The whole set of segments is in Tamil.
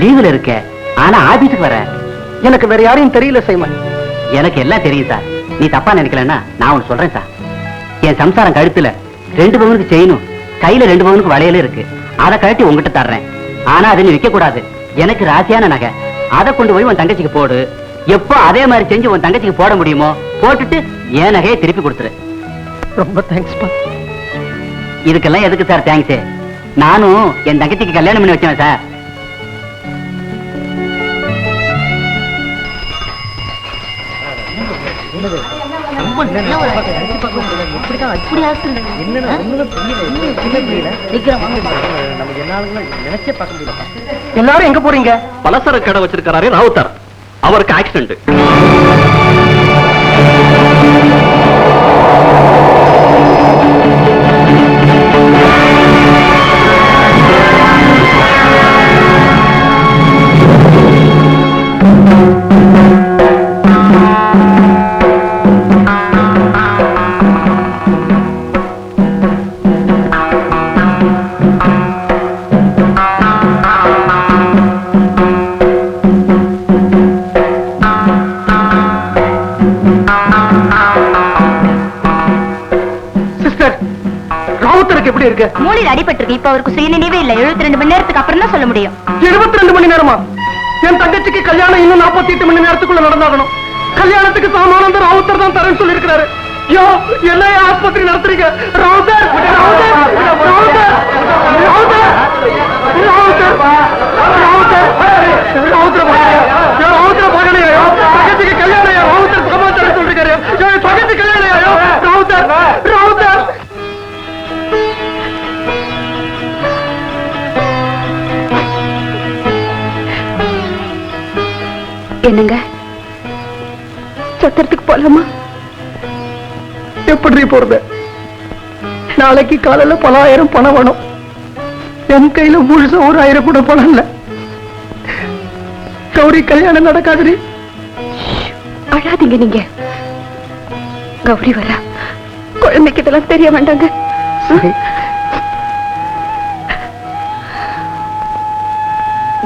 லீவுல இருக்க, ஆனா ஆபீஸுக்கு வர. எனக்கு வேற யாரையும் தெரியல சைமன். எனக்கு எல்லாம் தெரியும் சார். நீ தப்பா நினைக்கலன்னா நான் ஒண்ணு சொல்றேன் சார். என் சம்சாரம் கழுத்துல 2 பவுனுக்கு செயினும் கையில 2 பவுனுக்கு வளையலும் இருக்கு. அதை கழட்டி உங்ககிட்ட தர்றேன். ஆனா அதை நீ விற்க கூடாது. எனக்கு ராசியான நகை. அதை கொண்டு போய் உன் தங்கச்சிக்கு போடு. எப்போ அதே மாதிரி செஞ்சு உன் தங்கச்சிக்கு போட முடியுமோ போட்டுட்டு என் நகையை திருப்பி கொடுத்துரு. ரொம்ப தேங்க்ஸ் பா. இதுக்கெல்லாம் எதுக்கு சார் தேங்க்ஸ்? நானும் என் தங்கச்சிக்கு கல்யாணம் பண்ணி வச்சேன் சார். எல்லாரும் எங்க போறீங்க? பலசர கடை வச்சிருக்காரு ராவுத்தர், அவருக்கு ஆக்சிடென்ட். மூளையில் அடிபட்டிருக்கு. இப்ப அவருக்கு சுயநினைவே இல்ல. 72 மணி நேரத்துக்கு அப்புறம் தான் சொல்ல முடியும். 72 மணி நேரமா? என் தங்கச்சிக்கு கல்யாணம் இன்னும் 48 மணி நேரத்துக்குள்ள நடந்தாகணும். கல்யாணத்துக்கு சாமானந்தர் ராவுத்தர் தான் தரேன்னு சொல்லி இருக்கிறாரு. யோ, என்ன ஆஸ்பத்திரி நடத்துறீங்க? ராவுத்தர், ராவுத்தர், ராவுத்தர், ராவுத்தர், ராவுத்தர், ராவுத்தர், ராவுத்தர் பாக்கலையா? தங்கச்சிக்கு கல்யாணம் ராவுத்தர் சாமான் தரேன்னு சொல்லிருக்காரு. தங்கச்சி கல்யாணம் ராவுத்தர், ராவுத்தர். என்னங்க, சத்திரத்துக்கு போலாமா? எப்படி போறது? நாளைக்கு காலையில பல ஆயிரம் பணம் வேணும். என் கையில முழுசா 1000 கூட பணம் இல்ல. கௌரி கல்யாணம் நடக்காது. அழாதீங்க நீங்க. கௌரி வரா. குழந்தைக்கு இதெல்லாம் தெரிய வேண்டாங்க.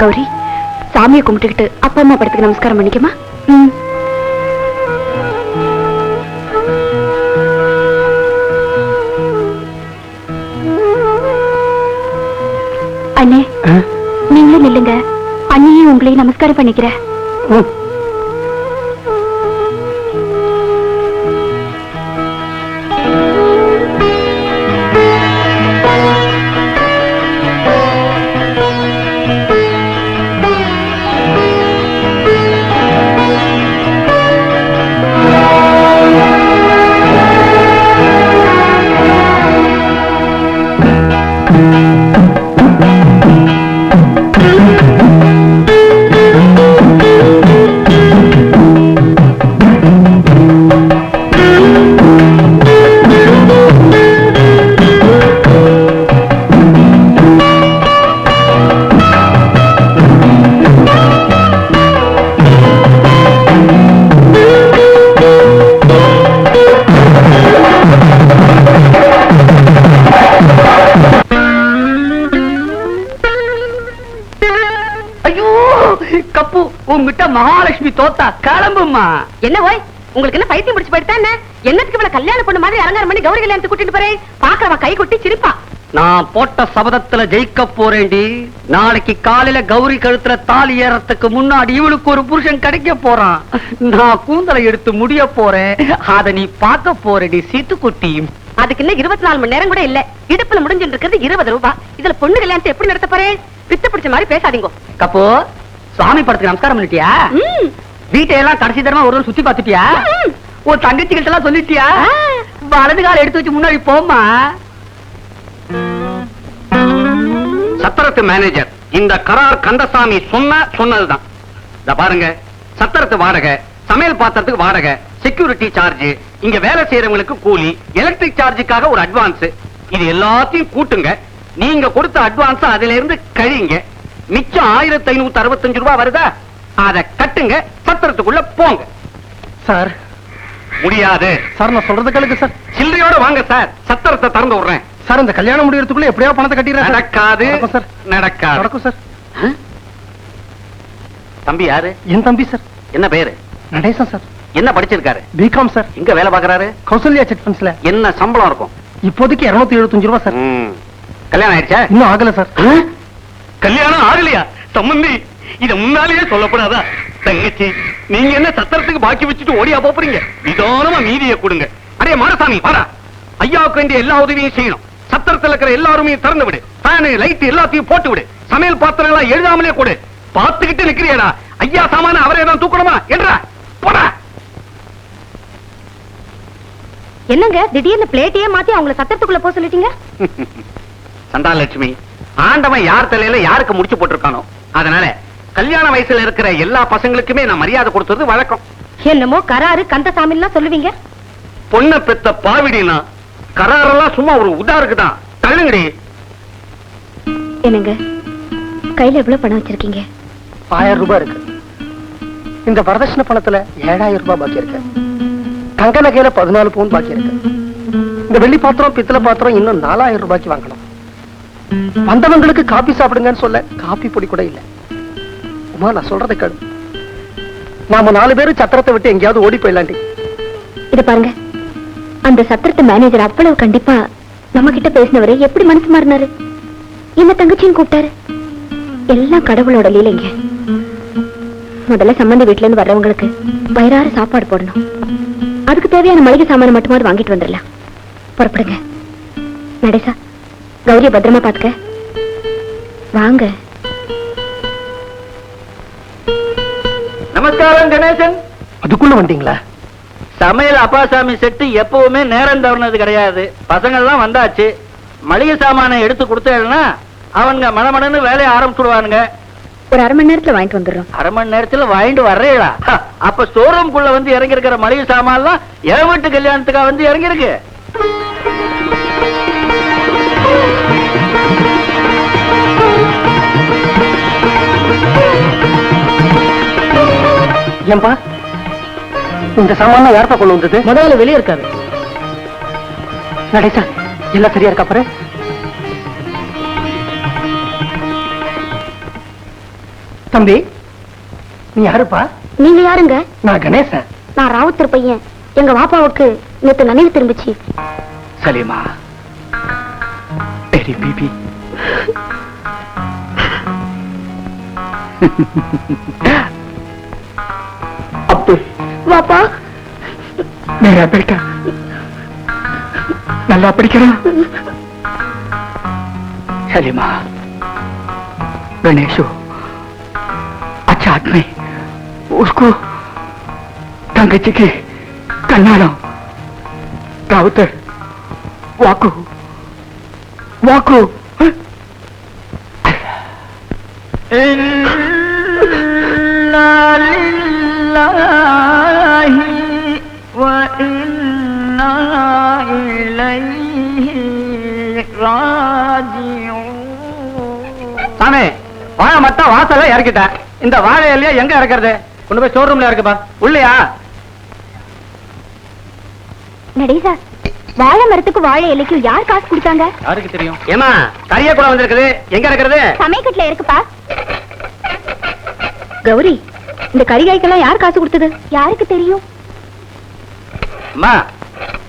கௌரி, சாமியை கும்பிட்டுக்கிட்டு அப்பா அம்மா படத்துக்கு நமஸ்காரம் பண்ணிக்கமா? அண்ணே, நீங்களும் நில்லுங்க. அண்ணியும் உங்களையும் நமஸ்காரம் பண்ணிக்கிறேன். மகாலட்சுமி தோத்தா கிளம்புமா. என்ன போய் உங்களுக்கு என்ன பைத்தியம் முடிச்சு போயிட்டா? என்னத்துக்கு இவள கல்யாணம் பண்ண மாதிரி அலங்காரம் பண்ணி கௌரி கல்யாணத்துக்கு கூட்டிட்டு போறேன்? பாக்குறவா கை கொட்டி சிரிப்பா. நான் போட்ட சபதத்துல ஜெயிக்க போறேன்டி. நாளைக்கு காலையில கௌரி கழுத்துல தாலி ஏறத்துக்கு முன்னாடி இவளுக்கு ஒரு புருஷன் கிடைக்க போறான். நான் கூந்தலை எடுத்து முடிய போறேன். அத நீ பார்க்க போறடி சீத்துக்குட்டி. அதுக்கு இன்னும் 24 மணி நேரம் கூட இல்ல. இடுப்புல முடிஞ்சிட்டு இருக்கிறது 20 ரூபாய். இதுல பொண்ணு கல்யாணத்தை எப்படி நடத்த போறேன்? பித்த பிடிச்ச மாதிரி பேசாதீங்க. கப்போ, சுவாமி படத்துக்கு நமஸ்காரம் பண்ணிட்டியா? வீட்டையெல்லாம் கடைசி தரமா ஒரு சுத்தி பார்த்துட்டியா? உன் தங்கச்சிகிட்ட எல்லாம் சொல்லிட்டியா? வலது கால எடுத்து வச்சு முன்னாடி போமா. சத்திரத்து மேனேஜர் இந்த கரார் கந்தசாமி சொன்னதுதான். பாருங்க, சத்திரத்து வாடகை, சமையல் பாத்திரத்துக்கு வாடகை, செக்யூரிட்டி சார்ஜ், இங்க வேலை செய்யறவங்களுக்கு கூலி, எலக்ட்ரிக் சார்ஜுக்காக ஒரு அட்வான்ஸ், இது எல்லாத்தையும் கூட்டுங்க. நீங்க கொடுத்த அட்வான்ஸ் அதுல இருந்து கழிங்க. மிச்சம் 1565 ரூபாய் வருதா? அதை கட்டுங்க, சத்திரத்துக்குள்ள போங்க. சார் முடியாது சார், நான் சொல்றது கேளுங்க சார். சில்லறையோட வாங்க சார், சத்திரத்தை திறந்து விடுறேன் சார். இந்த கல்யாணம் முடியறதுக்குள்ள எப்படியா பணத்தை கட்டிடுறேன். நடக்காது சார், நடக்காது. நடக்கும் சார். தம்பி யாரு? என் தம்பி சார். என்ன பேரு? நடேசன் சார். என்ன படிச்சிருக்காரு? B Com sir. எங்க வேலை பாக்குறாரு? கௌசல்யா சிட் ஃபண்ட்ஸ்ல. என்ன சம்பளம் இருக்கும்? இப்போதைக்கு 275 ரூபாய் சார். கல்யாணம் ஆயிடுச்சா? இன்னும் ஆகல சார். கல்யாணம் ஆகலையா? சம்பந்தி இத முன்னாலேயே சொல்லப்படாதா? தங்கச்சி நீங்க என்ன சத்திரத்துக்கு பாக்கி வச்சுட்டு ஓடியா போறீங்க? நிதானமா மீதியை கொடுங்க. அடே மாரசாமி வாடா. ஐயாவுக்கு வேண்டிய எல்லா உதவியும் செய்யணும். சத்திரத்தில் இருக்கிற எல்லாருமே திறந்து விடு. ஃபேனு லைட் எல்லாத்தையும் போட்டு விடு. சமையல் பாத்திரங்களா எழுதாமலே கொடு. பார்த்துக்கிட்டு நிக்கிறியடா. ஐயா சாமான அவரே தான் தூக்கணுமா என்றா? போடா. என்னங்க திடீர்னு பிளேட்டையே மாத்தி அவங்கள சத்திரத்துக்குள்ள போக சொல்லிட்டீங்க? சந்தாலட்சுமி, ஆண்டவன் யார் தலையில யாருக்கு முடிச்சு போட்டிருக்கானோ அதனால கல்யாண வயசுல இருக்கிற எல்லா பசங்களுக்குமே நான் மரியாதை கொடுத்தது வழக்கம். என்னமோ கராரு கந்தசாமிலாம் சொல்லுவீங்க. பொண்ண பெத்த பாவிடினா கராரெல்லாம் சும்மா ஒரு உதாருக்கு தான். தள்ளுங்கடி. என்னங்க கையில எவ்வளவு பணம் வச்சிருக்கீங்க? 1000 ரூபாய் இருக்கு. இந்த வரதட்சணை பணத்துல 7000 ரூபாய் பாக்கி இருக்கு. தங்க நகையில 14 பவுன் பாக்கி இருக்கு. இந்த வெள்ளி பாத்திரம் பித்தளை பாத்திரம் இன்னும் 4000 ரூபாய்க்கு வாங்கணும். வந்தவங்களுக்கு காபி சாப்பிடுங்கன்னு சொல்ல காபி பொடி கூட இல்ல. உமா நான் சொல்றதை கேளு. நாம 4 பேரும் சத்திரத்தை விட்டு எங்கேயாவது ஓடி போயிடலாண்டி. இத பாருங்க, அந்த சத்திரத்து மேனேஜர் அவ்வளவு கண்டிப்பா நம்ம கிட்ட பேசினவரை எப்படி மனசு மாறினாரு? என்ன தங்கச்சியும் கூப்பிட்டாரு. எல்லாம் கடவுளோட லீலைங்க. முதல்ல சம்பந்தி வீட்டுல இருந்து வர்றவங்களுக்கு வயிறார சாப்பாடு போடணும். அதுக்கு தேவையான மளிகை சாமான மட்டுமாவது வாங்கிட்டு வந்துடலாம். புறப்படுங்க. நடேசா, கௌரிய பத்திரமா பாத்துக்க. வாங்க. நமஸ்காரம் கணேசன். அதுக்குள்ள வந்தீங்களா? சமையல் அப்பாசாமி செட்டு எப்பவுமே நேரம் தவறினது கிடையாது. பசங்க எல்லாம் வந்தாச்சு. மளிகை சாமானை எடுத்து கொடுத்தேன்னா அவனுங்க மணமணன்னு வேலையை ஆரம்பிச்சுடுவானுங்க. ஒரு அரை மணி நேரத்துல வாங்கிட்டு வந்துடுறோம். அரை மணி நேரத்துல வாங்கிட்டு வர்றீங்களா? அப்ப ஸ்டோரூம்குள்ள வந்து இறங்கி இருக்கிற மளிகை சாமான்லாம் என் வீட்டு கல்யாணத்துக்கா வந்து இறங்கி இருக்கு. ஏன்பா இந்த சாமான யார்ப்பா கொண்டு வந்தது? முதல்ல வெளியே இருக்காது. நடேசா எல்லாம் சரியா இருக்கா பாரு. தம்பி நீ யாருப்பா? நீங்க யாருங்க? நான் கணேசன். நான் ராவுத்தர் பையன். எங்க வாப்பாவுக்கு நேத்து நினைவு திரும்பிச்சு. சலீமா तेरी बीबी அப்துல் வாப்பா, मेरा बेटा நல்லா படிக்கிறான். सलीमा गणेशो अच्छा आदमी. उसको तंगची की कन्नाड़म राउतर वाकू वाकू इन्ना लिल्लाहि व इन्ना इलैहि राजिऊन. சாமி, வாழை மட்டும் வாசல்ல இறக்கிட்டேன். இந்த வாழை இல்லையா எங்க இறக்குறது? கொண்டு போய் ஸ்டோர் ரூம்ல இருக்குப்பா. உள்ளயா? நடேசா, வாழை மரத்துக்கு வாழை இலைக்கும் யார் காசு கொடுத்தாங்க? யாருக்கு தெரியும்? ஏமா கறியா கூட வந்திருக்குது. எங்க இறக்குறது? சமையக்கட்டுல இருக்குப்பா. கௌரி, இந்த கறிகாய்க்கெல்லாம் யார் காசு கொடுத்தது? யாருக்கு தெரியும்? அம்மா,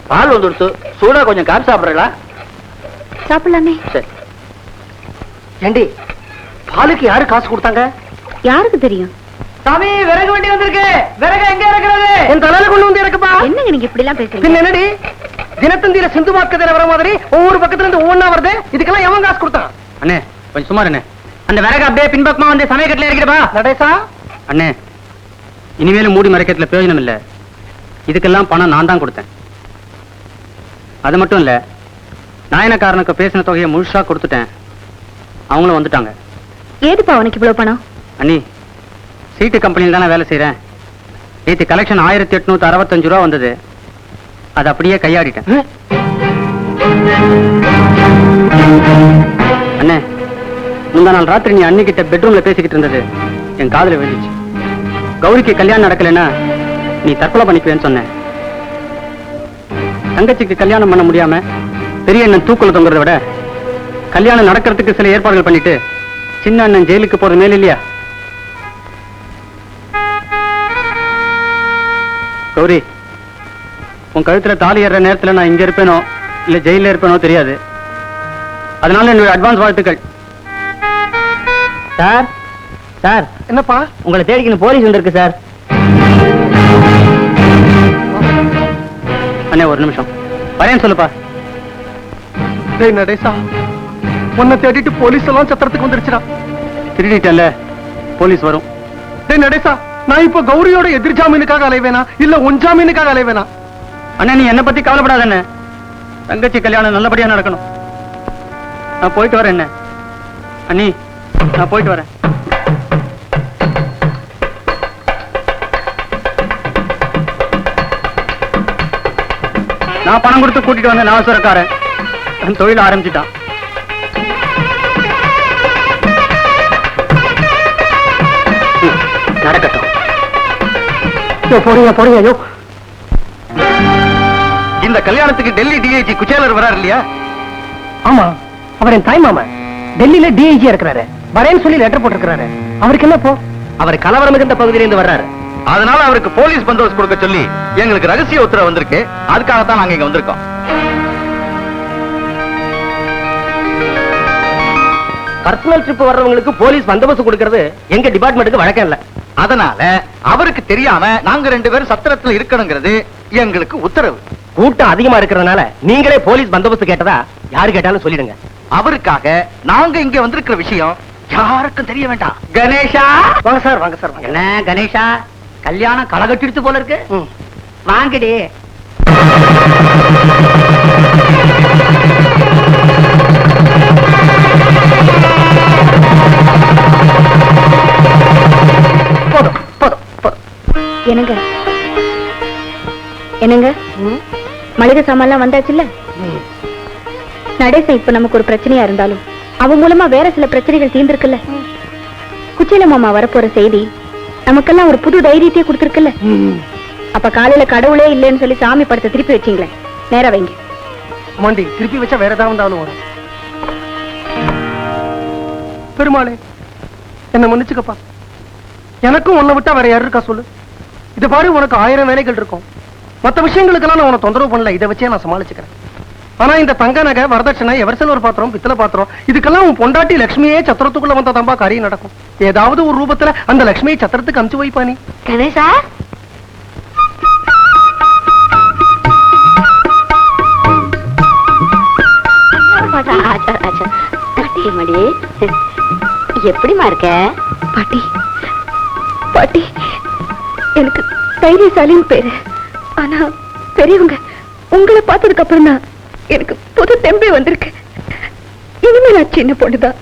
பால் வந்துடுச்சு. சூடா கொஞ்சம் காசு சாப்பிடுறா? சாப்பிடலாமே. சரி. ஏண்டி பாலுக்கு யாரு காசு கொடுத்தாங்க? யாருக்கு தெரியும்? சாமி, விறகு வண்டி வந்திருக்கு. விறகு எங்க இறக்குறது? என் தலையில கொண்டு வந்து இறக்குப்பா. என்னங்க நீங்க இப்படி எல்லாம் பேசுறீங்க? பின்ன என்னடி தினத்தந்தியில சிந்து வாக்குதல வர மாதிரி ஒவ்வொரு பக்கத்துல இருந்து ஒவ்வொன்னா வருது. இதுக்கெல்லாம் எவன் காசு கொடுத்தான்? அண்ணே கொஞ்சம் சுமார் அண்ணே. அந்த விறகு அப்படியே பின்பக்கமா வந்து சமயக்கட்டுல இறக்கிடுப்பா. நடேசா அண்ணே, இனிமேலும் மூடி மறைக்கிறதுல பிரயோஜனம் இல்ல. இதுக்கெல்லாம் பணம் நான் தான் கொடுத்தேன். அது மட்டும் இல்ல, நாயனக்காரனுக்கு பேசின தொகையை முழுசா கொடுத்துட்டேன். அவங்களும் வந்துட்டாங்க. ஏதுப்பா உனக்கு இவ்வளவு பணம்? அண்ணி, சீட்டு கம்பெனியில் தானே வேலை செய்யறேன். நேற்று கலெக்ஷன் 1865 ரூபா வந்தது. அது அப்படியே கையாடிட்டேன். அண்ணே, முந்தா நாள் ராத்திரி நீ அன்னிக்கிட்ட பெட்ரூம்ல பேசிக்கிட்டு இருந்தது என் காதுல விழுந்துச்சு. கௌரிக்கு கல்யாணம் நடக்கலைன்னா நீ தற்கொலை பண்ணிக்குவேன்னு சொன்ன. தங்கச்சிக்கு கல்யாணம் பண்ண முடியாம பெரிய அண்ணன் தூக்குல தொங்குறத விட கல்யாணம் நடக்கிறதுக்கு சில ஏற்பாடுகள் பண்ணிட்டு சின்ன அண்ணன் ஜெயிலுக்கு போறது மேல இல்லையா? கௌரி, உன் கழுத்துல தாலி ஏற நேரத்துல நான் இங்க இருப்பேனோ இல்ல ஜெயில இருப்பேனோ தெரியாது. அதனால என்னுடைய அட்வான்ஸ் வாழ்த்துக்கள். சார் சார், என்னப்பா? உங்களை தேடிக்கணும் போலீஸ் வந்திருக்கு சார். அண்ணே ஒரு நிமிஷம் வரேன்னு சொல்லுப்பா. டேய் நடேசா, உன்னை தேடிட்டு போலீஸ் எல்லாம் சத்திரத்துக்கு வந்துருச்சுடா. திருடிட்டல்ல, போலீஸ் வரும். டேய் நடேசா, நான் இப்ப கௌரியோட எதிர் ஜாமீனுக்காக அலைவேனா இல்ல உன் ஜாமீனுக்காக அலைவேனா? அண்ணா நீ என்ன பத்தி கவலைப்படாத அண்ணே. தங்கச்சி கல்யாணம் நல்லபடியா நடக்கணும். நான் போயிட்டு வரேன். என்ன அண்ணி, நான் போயிட்டு வரேன். நான் பணம் கொடுத்து கூட்டிட்டு வந்தேன் நாசரக்காரன். தொழில் ஆரம்பிச்சுட்டான். நடக்கட்டும். போறீங்க போறீங்க. ஐயோ, இந்த கல்யாணத்துக்கு டெல்லி டிஐஜி குச்சேலர் வரார் இல்லையா? ஆமா, அவர் என் தாய் மாமா. டெல்லியில டிஐஜி இருக்கிறாரு. வரேன்னு சொல்லி லெட்டர் போட்டிருக்கிறாரு. அவருக்கு என்ன போ? அவர் கலவரம் மிகுந்த பகுதியிலிருந்து வர்றாரு. அதனால அவருக்கு போலீஸ் பந்தோபஸ்து கொடுக்க சொல்லி எங்களுக்கு ரகசிய உத்தரவு வந்திருக்கு. அதுக்காகத்தான் நாங்க இங்க வந்திருக்கோம். பர்சனல் ட்ரிப் வர்றவங்களுக்கு போலீஸ் பந்தோபஸ்து கொடுக்கிறது எங்க டிபார்ட்மெண்ட்டுக்கு வழக்கம் இல்ல. அதனால அவருக்கு தெரியாம நாங்க 2 பேரும் சத்திரத்துல இருக்கணுங்கிறது எங்களுக்கு உத்தரவு. கூட்டம் அதிகமா இருக்கிறதுனால நீங்களே போலீஸ் பந்தோபஸ்து கேட்டதா யாரு கேட்டாலும் சொல்லிடுங்க. அவருக்காக நாங்க இங்க வந்திருக்கிற விஷயம் யாருக்கும் தெரிய வேண்டாம். கணேஷா, வாங்க சார், வாங்க சார், வாங்க. என்ன கணேஷா, கல்யாணம் களகட்டிடுச்சு போல இருக்கு. வாங்கடி. போதும் போதும் போதும். என்னங்க என்னங்க, மளிகை சாமான்லாம் வந்தாச்சுல்ல? நடேசன் இப்ப நமக்கு ஒரு பிரச்சனையா இருந்தாலும் அவன் மூலமா வேற சில பிரச்சனைகள் தீர்ந்திருக்குல்ல. குச்சேல மாமா வரப்போற செய்தி நமக்கெல்லாம் ஒரு புது தைரியத்தையே கொடுத்திருக்குல்ல. அப்ப காலையில கடவுளே இல்லைன்னு சொல்லி சாமி படத்தை திருப்பி வச்சீங்களே, நேரா வைங்க. மாண்டி, திருப்பி வச்சா வேற ஏதாவது வந்தாலும் வரும். பெருமாளே, என்ன மன்னிச்சுக்கப்பா. எனக்கும் உன்னை விட்டா வேற யாரு இருக்கா சொல்லு? இது பாரு, உனக்கு 1000 வேலைகள் இருக்கும். மத்த விஷயங்களுக்கெல்லாம் நான் உன தொந்தரவு பண்ணல. இதை வச்சே நான் சமாளிச்சுக்கிறேன். ஆனா இந்த தங்க நகை, வரதட்சணை, எவர்சல்வர் பாத்திரம், பித்தளை பாத்திரம், இதுக்கெல்லாம் உன் பொண்டாட்டி லட்சுமியே சத்திரத்துக்குள்ள வந்த தம்பா காரியம் நடக்கும். ஏதாவது ஒரு ரூபத்துல அந்த லட்சுமியை சத்திரத்துக்கு அனுப்பிச்சு வைப்பா நீ. கணேசா, எப்படிமா இருக்க? பாட்டி பாட்டி, எனக்கு தைரியசாலின்னு பேரு. ஆனா பெரியவங்க உங்களை பார்த்ததுக்கு அப்புறம் தான் எனக்கு புது தெம்பே வந்திருக்கு. இனிமே நான் சின்ன பொண்ணுதான்.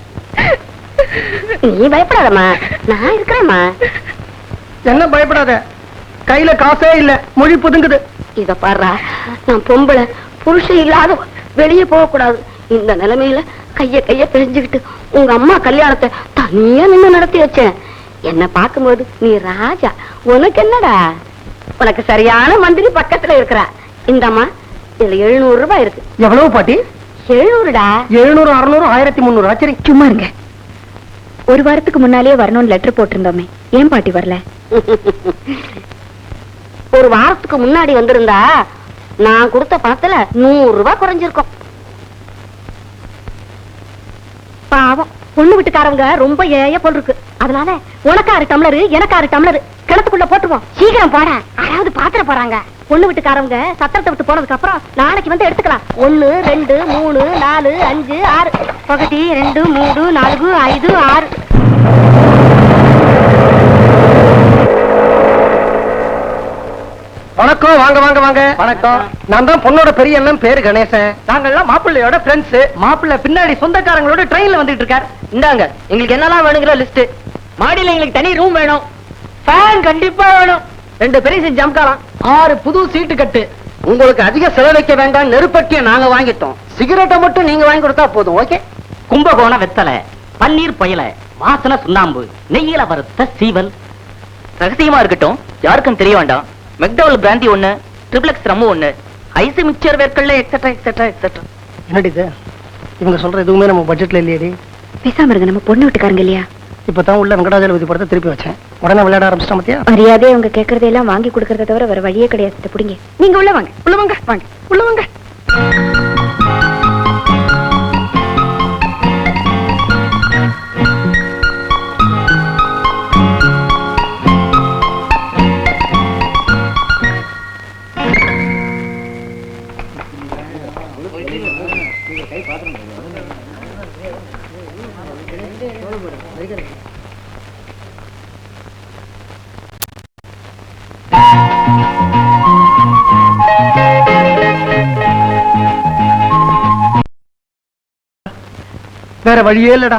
நீ பயப்படாதம்மா, நான் இருக்கிறேம்மா. என்ன பயப்படாத, கையில காசே இல்ல, மொழி புதுங்குது. இத பாரு, நான் பொம்பளை, புருஷன் இல்லாத வெளியே போக கூடாது. இந்த நிலைமையில கைய பிரிஞ்சுக்கிட்டு உங்க அம்மா கல்யாணத்தை தனியா நின்று நடத்தி வச்சேன். என்ன பார்க்கும்போது நீ ராஜா. உனக்கு என்னடா, உனக்கு சரியான மந்திரி பக்கத்துல இருக்கிறா. இந்தம்மா, இதுல 700 ரூபாய் இருக்கு. எவ்வளவு பாட்டி? 700டா. 700, 600, 1300. ஆச்சரி. சும்மா இருங்க. ஒரு வாரத்துக்கு முன்னாலேயே வரணும்னு லெட்டர் போட்டிருந்தோமே, ஏன் பாட்டி வரல? ஒரு வாரத்துக்கு முன்னாடி வந்திருந்தா நான் கொடுத்த பணத்துல 100 ரூபாய் குறைஞ்சிருக்கும். பாவம், பொண்ணு வீட்டுக்காரவங்க ரொம்ப ஏய போல் இருக்கு. அதனால உனக்கு 6 டம்ளரு, எனக்கு 6 டம்ளரு கிணத்துக்குள்ள போட்டுவோம். சீக்கிரம் போட, யாராவது பாத்திர போறாங்க. பொண்ணு வீட்டுக்காரவங்க சத்திரத்தை விட்டு போனதுக்கு அப்புறம் நாளைக்கு வந்து எடுத்துக்கலாம். 1, 2, 3, 4, 5, 6. 1, 2, 3, 4, 5, 6. வணக்கம். வாங்க வாங்க வாங்க. வணக்கம். நான் தான் பொண்ணோட பெரிய அண்ணன், பேரு கணேசன். நாங்கெல்லாம் மாப்பிள்ளையோட ஃப்ரெண்ட்ஸ். மாப்பிள்ளை பின்னாடி சொந்தக்காரங்களோட ட்ரெயின்ல வந்துட்டு இருக்கார். இந்தாங்க, எங்களுக்கு என்னெல்லாம் வேணுங்கிற லிஸ்ட். மாடியில எங்களுக்கு தனி ரூம் வேணும், ஃபேன் கண்டிப்பா வேணும், 2 பெரிய ஜம்காலம், 6 புது சீட்டு கட்டு. உங்களுக்கு அதிக செலவழிக்க வேண்டாம், நெருப்பட்டிய நாங்க வாங்கிட்டோம். சிகரெட்டை மட்டும் நீங்க வாங்கி கொடுத்தா போதும். ஓகே. கும்பகோண வெத்தலை, பன்னீர் புயல, வாசன சுண்ணாம்பு, நெய்யில வறுத்த சீவல். ரகசியமா இருக்கட்டும், யாருக்கும் தெரிய வேண்டாம். McDowell brandy 1, triple X rum 1, ice mixture வேர்க்கல்ல எக்ஸெட்ரா எக்ஸெட்ரா எக்ஸெட்ரா. என்னடி இது? இவங்க சொல்ற எதுவுமே நம்ம பட்ஜெட்ல இல்லையடி. பேசாம இருங்க, நம்ம பொண்ணு வீட்டுக்காரங்க இல்லையா? இப்பதான் உள்ள வெங்கடாஜலபதி படத்தை திருப்பி வச்சேன். உடனே விளையாட ஆரம்பிச்சிட்டா மத்தியா? மரியாதை அவங்க கேட்கறதெல்லாம் வாங்கி கொடுக்கறத தவிர வேற வழியே கிடையாது. பிடிங்க, நீங்க உள்ள வாங்க. உள்ள வாங்க, வாங்க, உள்ள வாங்க. வேற வழியே இல்லடா.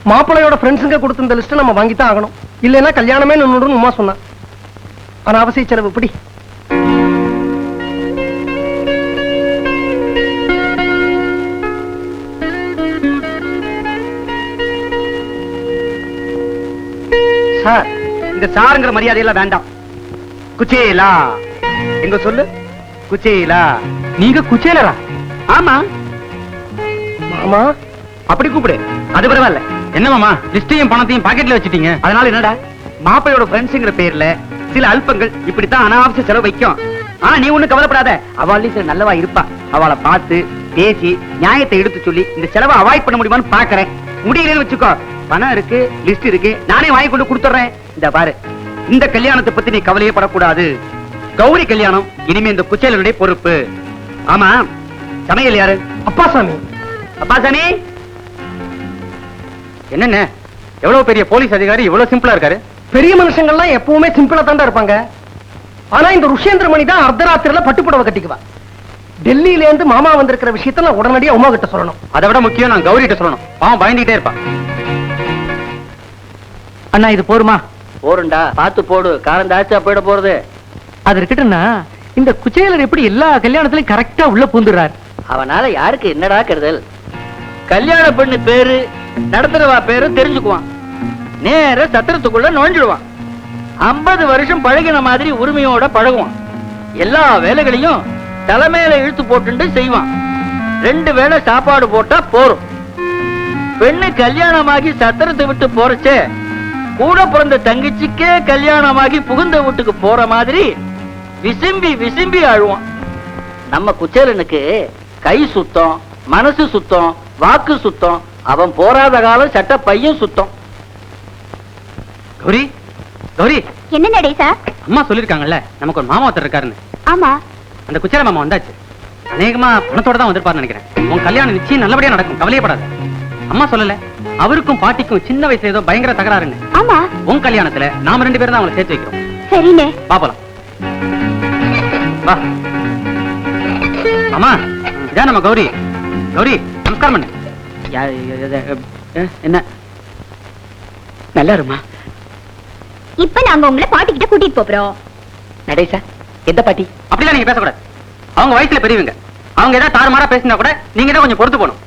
மாப்பிள்ளையோட ஃப்ரெண்ட்ஸுங்க கொடுத்த இந்த லிஸ்ட் நம்ம வாங்கித்தான் ஆகணும். இல்லைன்னா கல்யாணமே நின்னுடும் உமா சொன்னான். ஆனா அவசிய செலவு இப்படி. சார், இந்த சாருங்கிற மரியாதையெல்லாம் வேண்டாம். குச்சேலா எங்க சொல்லு. குச்சேலா. நீங்க குச்சேலரா? ஆமா, மாமா அப்படி கூப்பிடு, அது பரவாயில்ல. என்ன மாமா, லிஸ்டையும் பணத்தையும் பாக்கெட்ல வச்சிட்டீங்க, அதனால என்னடா? மாப்பிளையோட ஃப்ரெண்ட்ஸ்ங்கிற பேர்ல சில அல்பங்கள் இப்படித்தான் அனாவசிய செலவு வைக்கும். ஆனா நீ ஒண்ணு கவலைப்படாத, அவளே சில நல்லவா இருப்பா. அவளை பார்த்து பேசி நியாயத்தை எடுத்து சொல்லி இந்த செலவை அவாய்ட் பண்ண முடியுமான்னு பாக்குறேன். முடியலன்னு வச்சுக்கோ, பணம் இருக்கு, லிஸ்ட் இருக்கு, நானே வாங்கி கொண்டு கொடுத்துறேன். இந்த பாரு, இந்த கல்யாணத்தை பத்தி நீ கவலையே படக்கூடாது. கௌரி கல்யாணம் இனிமே இந்த குச்சேலனுடைய பொறுப்பு. ஆமா, சமையல் யாரு? அப்பாசாமி. அப்பாசாமி என்னென்ன எவ்வளவு பெரிய போலீஸ் அதிகாரி இவ்வளவு சிம்பிளா இருக்காரு? பெரிய மனுஷங்கள்லாம் எப்பவுமே சிம்பிளா தாண்டா இருப்பாங்க. ஆனா இந்த ருஷேந்திரமணி தான் அர்த்தராத்திரில பட்டுப்புடவை கட்டிக்குவா. டெல்லியில இருந்து மாமா வந்திருக்கிற விஷயத்த உடனடியா உமா கிட்ட சொல்லணும். அதை விட முக்கியம் நான் கௌரி கிட்ட சொல்லணும். அவன் பயந்துகிட்டே இருப்பான். அண்ணா இது போருமா? போருண்டா, பார்த்து போடு, காரம் தாச்சா போயிட போறது. அது இருக்கட்டும்னா, இந்த குச்சேலர் எப்படி எல்லா கல்யாணத்திலயும் கரெக்டா உள்ள பூந்துடுறார்? அவனால யாருக்கு என்னடா கருதல்? கல்யாண பெண்ணு பேரு நடத்துறவா பேரு தெரிஞ்சுக்குவான். நேர சத்திரத்துக்குள்ள நுழைஞ்சிடுவான். 50 வருஷம் பழகின மாதிரி உரிமையோட பழகுவான். எல்லா வேலைகளையும் தலைமையில இழுத்து போட்டு செய்வான். 2 வேளை சாப்பாடு போட்டா போரும். பெண்ணு கல்யாணமாகி சத்திரத்தை விட்டு போறச்சே கூட பிறந்த தங்கச்சிக்கே கல்யாணமாகி புகுந்த வீட்டுக்கு போற மாதிரி விசும்பி விசும்பி அழுவான். நம்ம குச்சேலனுக்கு கை சுத்தம், மனசு சுத்தம், வாக்கு சுத்தம். அவன் போராத காலம் சட்ட பையன் சுத்தம். கௌரி, கௌரி, என்ன நடேசா? அம்மா சொல்லிருக்காங்கல்ல நமக்கு ஒரு மாமா ஒருத்தர் இருக்காருன்னு. ஆமா, அந்த குச்சேல மாமா வந்தாச்சு. அநேகமா பணத்தோட தான் வந்திருப்பாருன்னு நினைக்கிறேன். உன் கல்யாணம் நிச்சயம் நல்லபடியா நடக்கும், கவலையப்படாத. அம்மா சொல்லல, அவருக்கும் பாட்டிக்கும் சின்ன வயசுல ஏதோ பயங்கர தகராறுன்னு. ஆமா, உன் கல்யாணத்துல நாம 2 பேரும் தான் அவங்களை சேர்த்து வைக்கிறோம். சரிண்ணே. பாப்பலாம். வா அம்மா, இதான் நம்ம கௌரி. கௌரி, நமஸ்காரம் பண்ணு. என்ன நல்லா இருமா. இப்ப நாங்க உங்களை பாட்டி கிட்ட கூட்டிட்டு போறோம். நடேசா, எந்த பாட்டி? அப்படிலாம் நீங்க பேசக்கூடாது. அவங்க வயசுல பெரியவங்க. அவங்க ஏதாவது தாறுமாறா பேசினா கூட நீங்க தான் கொஞ்சம் பொறுத்து போகணும்.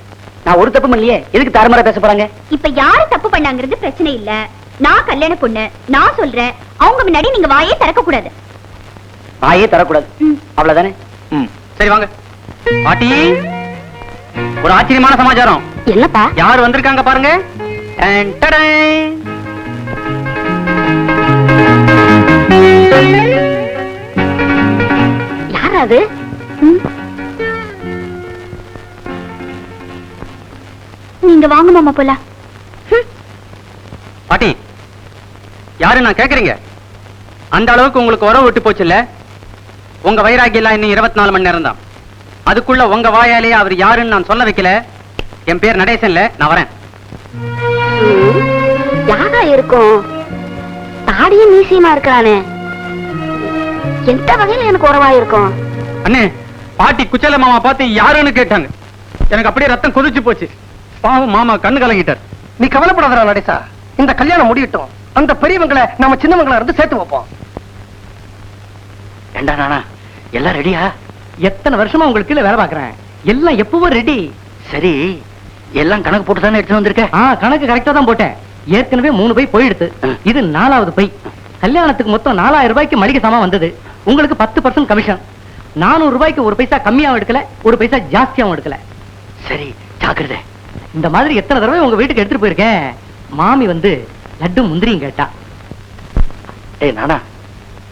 நான் ஒரு தப்பு பண்ணலையே, எதுக்கு தாறுமாறா பேச போறாங்க? இப்ப யாரு தப்பு பண்ணாங்கிறது பிரச்சனை இல்ல. நான் கல்யாண பொண்ணு, நான் சொல்றேன். அவங்க முன்னாடி நீங்க வாயே திறக்க கூடாது. வாயே தரக்கூடாது, அவ்வளவுதானே? சரி வாங்க. பாட்டி, ஒரு ஆச்சரியமான சமாச்சாரம். என்னப்பா? யார் வந்திருக்காங்க பாருங்க. டன், டடன். யார் அது? நீங்க வாங்க மாமா போலாம். பாட்டி, யாரு நான் கேக்குறீங்க? அந்த அளவுக்கு உங்களுக்கு உறவு விட்டு போச்சு இல்ல? உங்க வைராகியம் எல்லாம் இன்னும் 24 மணி நேரம் தான். அதுக்குள்ள உங்க வாயாலே அவர் யாருன்னு நான் சொல்ல வைக்கல. என் பேர் நடேசன் இல்ல, நான் வரேன். யாரா இருக்கும்? தாடியும் மீசியமா இருக்கானே, எந்த வகையில எனக்கு உறவா இருக்கும்? அண்ணே, பாட்டி குச்சல மாமா பார்த்து யாருன்னு கேட்டாங்க. எனக்கு அப்படியே ரத்தம் கொதிச்சு போச்சு. பாவம் மாமா கண்ணு கலங்கிட்டார். நீ கவலைப்படாதடா நடேசா, இந்த கல்யாணம் முடியட்டும். அந்த பெரியவங்களை நம்ம சின்னவங்கள இருந்து சேர்த்து வைப்போம். ஏண்டா நானா, எல்லாம் ரெடியா? எத்தனை வருஷமா உங்களுக்கு கீழே வேலை பாக்குறேன், எல்லாம் எப்பவும் ரெடி. சரி, எல்லாம் கணக்கு போட்டு தானே எடுத்து வந்திருக்க? கணக்கு கரெக்டா தான் போட்டேன். ஏற்கனவே 3 பை போயிடுது, இது 4வது பை. கல்யாணத்துக்கு மொத்தம் 4000 ரூபாய்க்கு மளிகை சாமான் வந்தது. உங்களுக்கு 10% கமிஷன். 400 ரூபாய்க்கு 1 பைசா கம்மியாவும் எடுக்கல, 1 பைசா ஜாஸ்தியாவும் எடுக்கல. சரி, ஜாக்கிரதை. இந்த மாதிரி எத்தனை தடவை உங்க வீட்டுக்கு எடுத்துட்டு போயிருக்கேன். மாமி வந்து லட்டு முந்திரியும் கேட்டா. ஏய் நானா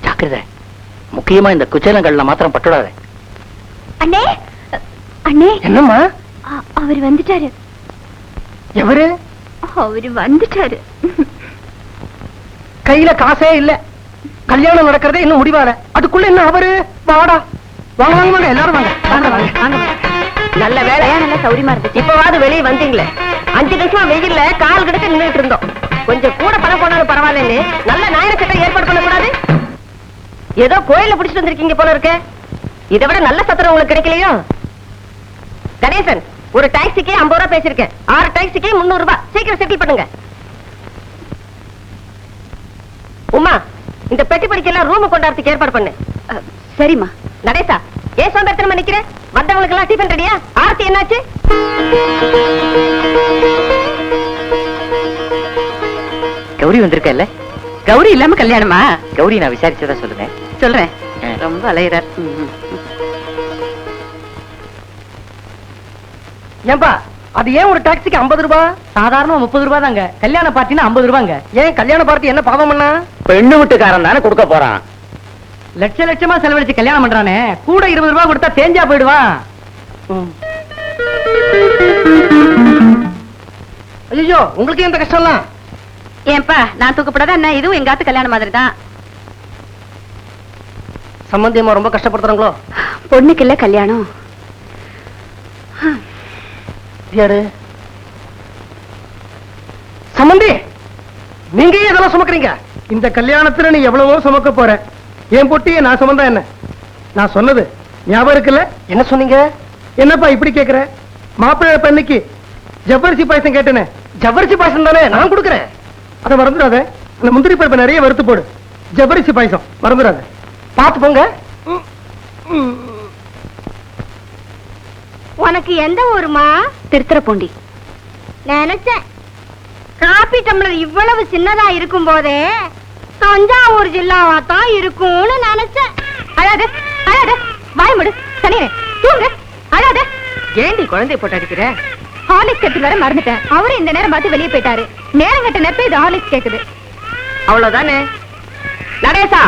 ஜாக்கிரதை, முக்கியமா இந்த குச்சேலங்கள்ல மாத்திரம் பட்டுடாதே. அண்ணே அண்ணே, என்னம்மா? அவர் வந்துட்டாரு. எவரு? அவரு வந்துட்டாரு. கையில காசே இல்ல, கல்யாணம் நடக்கிறதே இன்னும் முடிவால, அதுக்குள்ள என்ன அவரு? வாடா, வாங்க வாங்க வாங்க, எல்லாரும் வாங்க வாங்க வாங்க வாங்க. நல்ல வேலையா, நல்ல சௌரியமா இருந்துச்சு. இப்பவாது வெளியே வந்தீங்களே. 5 நிமிஷமா வெயில்ல கால் கிடக்க நின்றுட்டு இருந்தோம். கொஞ்சம் கூட பணம் போனாலும் பரவாயில்லன்னு நல்ல நாயர சட்டம் ஏற்பாடு பண்ணக்கூடாது? ஏதோ கோயில பிடிச்சிட்டு வந்திருக்கீங்க போல இருக்கு. இதை விட நல்ல சத்திரம் உங்களுக்கு கிடைக்கலையோ? கணேசன், ஒரு டாக்ஸிக்கு 50 ரூபாய் பேசிருக்கேன். 6 டாக்ஸிக்கு 300 ரூபாய். சீக்கிரம் செட்டில் பண்ணுங்க. உமா, இந்த பெட்டி படிக்கலாம் ரூம் கொண்டாடுறதுக்கு ஏற்பாடு பண்ணு. சரிம்மா. நடேசா, ஏன் சோம்பேறித்தனமா நிக்கிற? வந்தவங்களுக்கு எல்லாம் டிஃபன் ரெடியா? ஆர்த்தி என்னாச்சு? கௌரி வந்திருக்க இல்ல? கௌரி இல்லாம கல்யாணமா? கௌரி நான் விசாரிச்சதா சொல்லுங்க. சொல்றேன். ரொம்ப அலையிறார். ஏன்பா, அது ஏன் ஒரு டாக்ஸிக்கு 50 ரூபாய்? சாதாரண 30 ரூபாய் தாங்க. கல்யாண பார்ட்டினா 50 ரூபாங்க. ஏன் கல்யாண பார்ட்டி என்ன பாவம் பண்ணா? பெண்ணு வீட்டுக்காரன் தானே கொடுக்க போறான். லட்ச லட்சமா செலவழிச்சு கல்யாணம் பண்றானே, கூட 20 ரூபாய் கொடுத்தா தேஞ்சா போயிடுவான். ஐயோ, உங்களுக்கு எந்த கஷ்டம்லாம்? ஏன்பா, நான் தூக்கப்படாத என்ன? இதுவும் எங்காத்து கல்யாணம் மாதிரி தான். சம்பந்தியமா ரொம்ப கஷ்டப்படுத்துறாங்களோ? பொண்ணுக்கு இல்ல கல்யாணம். யாரு? சம்பந்தி, நீங்க ஏன் இதெல்லாம் சுமக்குறீங்க? இந்த கல்யாணத்துல நீ எவ்வளவோ சுமக்க போற, என் பொட்டியை நான் சுமந்தா என்ன? நான் சொன்னது ஞாபகம் இருக்குல்ல? என்ன சொன்னீங்க? என்னப்பா இப்படி கேக்குற? மாப்பிள்ளை பெண்ணுக்கு ஜவ்வரிசி பாயசம் கேட்டேனே, ஜவ்வரிசி பாயசம் தானே நான் கொடுக்குறேன். அதை மறந்துடாத. அந்த முந்திரி பருப்பை நிறைய வறுத்து போடு. ஜவ்வரிசி பாயசம் மறந்துடாத. பார்த்து போங்க. உனக்கு எந்த ஊருமா? திருத்துறைப்பூண்டி. நினைச்சேன், காபி டம்ளர் இவ்வளவு சின்னதா இருக்கும் போதே தஞ்சாவூர் ஜில்லாவா தான் இருக்கும்னு நினைச்சேன். அழாத அழாத, வாய் முடு, தனியே தூங்க, அழாத. ஏண்டி குழந்தைய போட்டு அடிக்கிற? ஹார்லிக்ஸ் கட்டு வர மறந்துட்டேன். அவரு இந்த நேரம் பார்த்து வெளியே போயிட்டாரு. நேரம் கட்ட நெப்ப இது ஹார்லிக்ஸ் கேக்குது. அவ்வளவுதானே. நடேசா,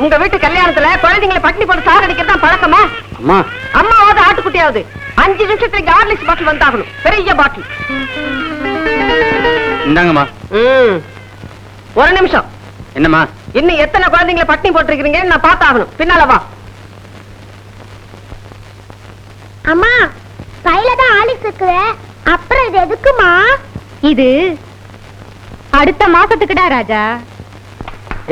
உங்க வீட்டு கல்யாணத்துல குழந்தைங்களை பட்டினி போட்டு சாகடிக்கிறது தான் பழக்கமா? அம்மா, அம்மாவாவது ஆட்டுக்குட்டியாவது 5 நிமிஷத்துக்கு ஹார்லிக்ஸ் பாட்டில் வந்தாகணும், பெரிய பாட்டில். இந்தாங்கம்மா. ஒரு நிமிஷம். என்னம்மா? இன்னும் எத்தனை குழந்தைங்களை பட்டினி போட்டிருக்கீங்கன்னு நான் பார்த்தாகணும். பின்னால வா. அம்மா, கையில தான் ஹார்லிக்ஸ் இருக்குது. அப்புறம் இது எதுக்குமா? இது அடுத்த மாசத்துக்குடா ராஜா.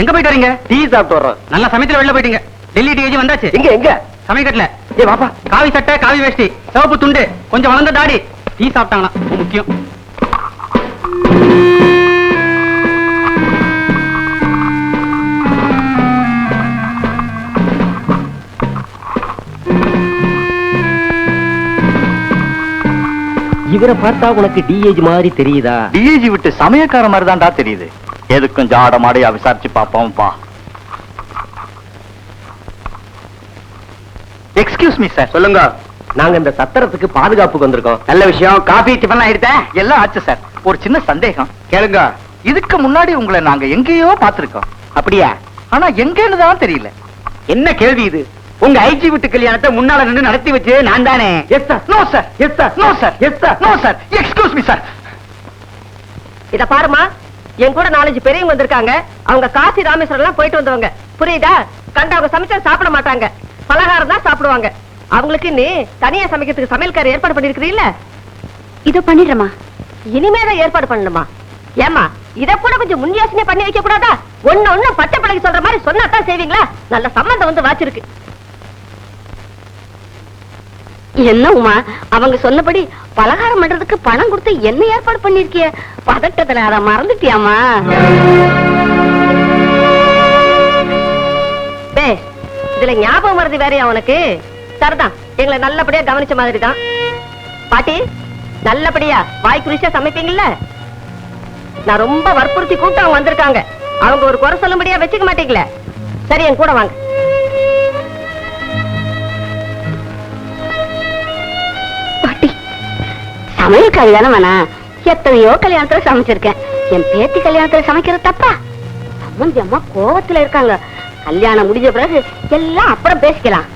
எங்க போயிட்டு வரீங்க? டீ சாப்பிட்டு வர்றோம். நல்ல சமயத்துல வெளில போயிட்டீங்க. டெல்லி டீ வந்தாச்சு. எங்க எங்க? சமயக்கட்டுல. ஏய் வாப்பா. காவி சட்டை, காவி வேஷ்டி, சிவப்பு துண்டு, கொஞ்சம் வளர்ந்த தாடி. டீ சாப்பிட்டாங்களா? ரொம்ப முக்கியம். இவரை பார்த்தா உனக்கு டிஏஜி மாதிரி தெரியுதா? டிஏஜி விட்டு சமயக்கார மாதிரி தான்டா தெரியுது. எதுக்கும் ஜாட மாடையா விசாரிச்சு பாப்போம்ப்பா. Excuse me sir. சொல்லுங்க. நாங்க இந்த சத்திரத்துக்கு பாதுகாப்புக்கு வந்திருக்கோம். நல்ல விஷயம். காபி டிஃபன் ஆயிடுதா? எல்லாம் ஆச்சு சார். ஒரு சின்ன சந்தேகம். கேளுங்க. இதுக்கு முன்னாடி உங்களை நாங்க எங்கேயோ பார்த்திருக்கோம். அப்படியா? ஆனா எங்கன்னு தான் தெரியல. என்ன கேள்வி இது? உங்க ஐஜி வீட்டு கல்யாணத்தை முன்னால நின்று நடத்தி வச்சு நான் தானே. Yes sir. No sir. Yes sir. No sir. Yes sir. No sir. Excuse me sir. இத பாருமா, என் கூட 4-5 பெரியவங்க வந்திருக்காங்க. அவங்க காசி ராமேஸ்வரம் எல்லாம் போயிட்டு வந்தவங்க. புரியுதா? கண்டவங்க சமைச்சா சாப்பிட மாட்டாங்க, பலகாரம் தான் சாப்பிடுவாங்க. அவங்களுக்கு நீ தனியா சமைக்கிறதுக்கு சமையல்கார ஏற்பாடு பண்ணிருக்கிறீல்ல? இதோ பண்ணிடுறமா. இனிமேதான் ஏற்பாடு பண்ணணுமா? ஏமா, இத கூட கொஞ்சம் முன் யோசனை பண்ணி வைக்க கூடாதா? ஒண்ணு பச்சை பிள்ளைக்கு சொல்ற மாதிரி சொன்னாதான் செய்வீங்களா? நல்ல சம்பந்தம் வந்து வாச்சிருக்கு. என்ன உமா, அவங்க சொன்னபடி பலகாரம் பண்றதுக்கு பணம் கொடுத்து என்ன ஏற்பாடு பண்ணிருக்கிய? பதட்டத்துல அத மறந்துட்டியாமா? இதுல ஞாபகம் வருது வேறையா உனக்கு? சரிதான், எங்களை நல்லபடியா கவனிச்ச மாதிரி தான். பாட்டி, நல்லபடியா வாய் குறிச்சா சமைப்பீங்கல்ல? நான் ரொம்ப வற்புறுத்தி கூப்பிட்டு அவங்க வந்திருக்காங்க. அவங்க ஒரு குறை சொல்லும்படியா வச்சுக்க மாட்டீங்களே? சரி, என் கூட வாங்க. பாட்டி, சமையல்காரி தானே வேணா? எத்தனையோ கல்யாணத்துல சமைச்சிருக்கேன். என் பேத்தி கல்யாணத்துல சமைக்கிறது தப்பா? சம்பந்தி அம்மா கோவத்துல இருக்காங்க. கல்யாணம் முடிஞ்ச பிறகு எல்லாம் அப்புறம் பேசிக்கலாம்.